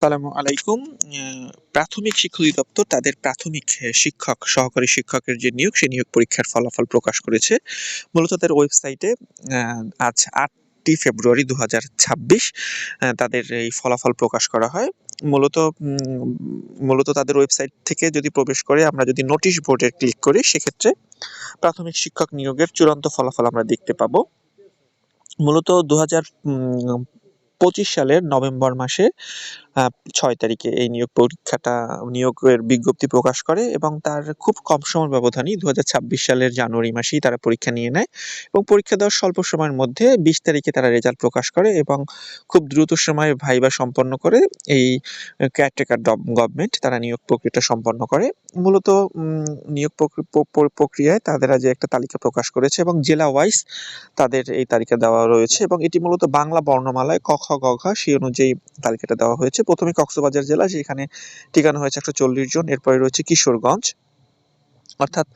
আসসালামু আলাইকুম। প্রাথমিক শিক্ষা অধিদপ্তর তাদের প্রাথমিক শিক্ষক, সহকারী শিক্ষকের যে নিয়োগ, সেই নিয়োগ পরীক্ষার ফলাফল প্রকাশ করেছে। মূলত তাদের ওয়েবসাইটে আজ ৮টি ফেব্রুয়ারি ২০২৬ তাদের এই ফলাফল প্রকাশ করা হয়। মূলত মূলত তাদের ওয়েবসাইট থেকে যদি প্রবেশ করে আমরা যদি নোটিশ বোর্ডে ক্লিক করি, সেক্ষেত্রে প্রাথমিক শিক্ষক নিয়োগের চূড়ান্ত ফলাফল আমরা দেখতে পাবো। মূলত ২০২৫ সালের নভেম্বর মাসে ৬ তারিখে এই নিয়োগের বিজ্ঞপ্তি প্রকাশ করে এবং তার খুব কম সময়ের ব্যবধানেই ২০২৬ সালের জানুয়ারি মাসেই তারা পরীক্ষা নিয়ে নেয় এবং পরীক্ষা দেওয়ার স্বল্প সময়ের মধ্যে ২০ তারিখে তারা রেজাল্ট প্রকাশ করে এবং খুব দ্রুত সময়ে ভাইবা সম্পন্ন করে এই কেয়ারটেকার গভর্নমেন্ট তারা নিয়োগ প্রক্রিয়াটা সম্পন্ন করে। মূলত নিয়োগ প্রক্রিয়ায় তারা যে একটা তালিকা প্রকাশ করেছে এবং জেলা ওয়াইজ তাদের এই তালিকা দেওয়া রয়েছে এবং এটি মূলত বাংলা বর্ণমালায় ক, খ, গ, ঘ সেই অনুযায়ী তালিকাটা দেওয়া হয়েছে। প্রথমে কক্সবাজার জেলা, যেখানে ঠিকানা হয়েছে ১৪০ জন। এরপরে রয়েছে কিশোরগঞ্জ, অর্থাৎ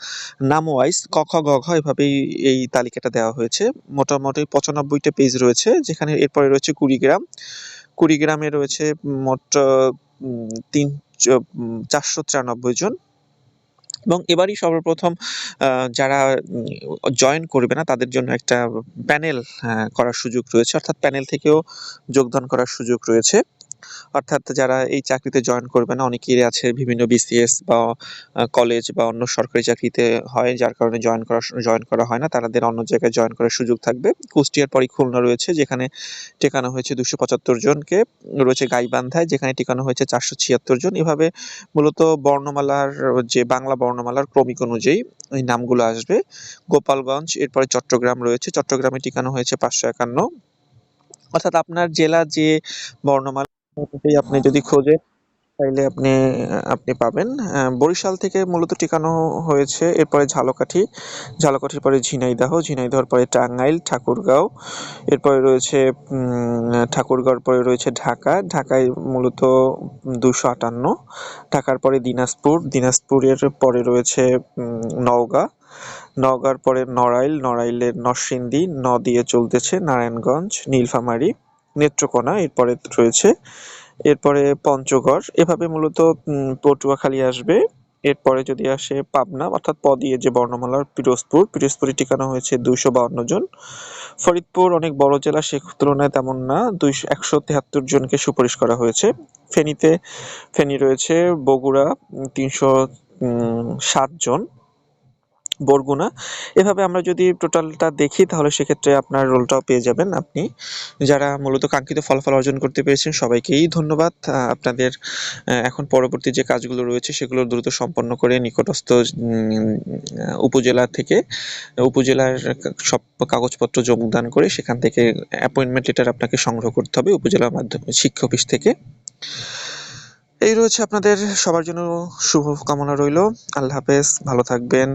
নাম ওয়াইজ ক, খ, গ, ঘ এভাবেই এই তালিকাটা দেওয়া হয়েছে। মোটামুটি ৯৫টা পেজ রয়েছে, যেখানে এরপরে রয়েছে কুড়িগ্রামে রয়েছে মোট ৪৯৩ জন এবং এবারই সর্বপ্রথম যারা জয়েন করবে না তাদের জন্য একটা প্যানেল করার সুযোগ রয়েছে, অর্থাৎ প্যানেল থেকেও যোগদান করার সুযোগ রয়েছে। অর্থাৎ যারা এই চাকরিতে জয়েন করবে না, অনেকেই আছে বিভিন্ন বিসিএস বা কলেজ বা অন্য সরকারি চাকরিতে হয়, যার কারণে জয়েন করা হয় না, তাদের অন্য জায়গায় জয়েন করার সুযোগ থাকবে। কুষ্টিয়ার পরই খুলনা রয়েছে, যেখানে টেকানো হয়েছে ২৭৫ জনকে। রয়েছে গাইবান্ধায়, যেখানে টেকানো হয়েছে ৪৭৬ জন। এভাবে মূলত বর্ণমালার যে বাংলা বর্ণমালার ক্রমিক অনুযায়ী এই নামগুলো আসবে। গোপালগঞ্জ, এরপরে চট্টগ্রাম রয়েছে, চট্টগ্রামে টিকানো হয়েছে ৫৫১। অর্থাৎ আপনার জেলা যে বর্ণমালা অনুযায়ী আপনি যদি খোঁজেন তাইলে আপনি পাবেন। বরিশাল থেকে মূলত টিকানো হয়েছে, এরপরে ঝালকাঠির পরে ঝিনাইদহর পরে টাঙ্গাইল, ঠাকুরগাঁও, এরপরে রয়েছে ঠাকুরগাঁওর পরে রয়েছে ঢাকায় মূলত ২৫৮, ঢাকার পরে দিনাজপুরের পরে রয়েছে নওগাঁর পরে নড়াইলের নরসিংদী, দিয়ে চলতেছে নারায়ণগঞ্জ, নীলফামারী, নেত্রকোনা, এরপরে পঞ্চগড়, এভাবে মূলত পটুয়াখালী আসবে। এরপরে যদি আসে পাবনা, অর্থাৎ প দিয়ে যে বর্ণমালার পিরোজপুরে টিকানো হয়েছে ২৫২ জন। ফরিদপুর অনেক বড় জেলা, সে তুলনায় তেমন না, ১৭৩ জনকে সুপারিশ করা হয়েছে। ফেনী রয়েছে, বগুড়া ৩০৭ জন, বরগুনা। এভাবে আমরা যদি টোটালটা দেখি তাহলে সেক্ষেত্রে আপনার রোলটাও পেয়ে যাবেন আপনি। যারা মূলত কাঙ্ক্ষিত ফলাফল অর্জন করতে পেরেছেন সবাইকেই ধন্যবাদ। আপনাদের এখন পরবর্তী যে কাজগুলো রয়েছে সেগুলো দ্রুত সম্পন্ন করে নিকটস্থ উপজেলার সব কাগজপত্র যোগদান করে সেখান থেকে অ্যাপয়েন্টমেন্ট লেটার আপনাকে সংগ্রহ করতে হবে উপজেলা মাধ্যমিক শিক্ষা অফিস থেকে। এই রয়েছে আপনাদের সবার জন্য শুভ কামনা রইল। আল্লাহ হাফেজ, ভালো থাকবেন।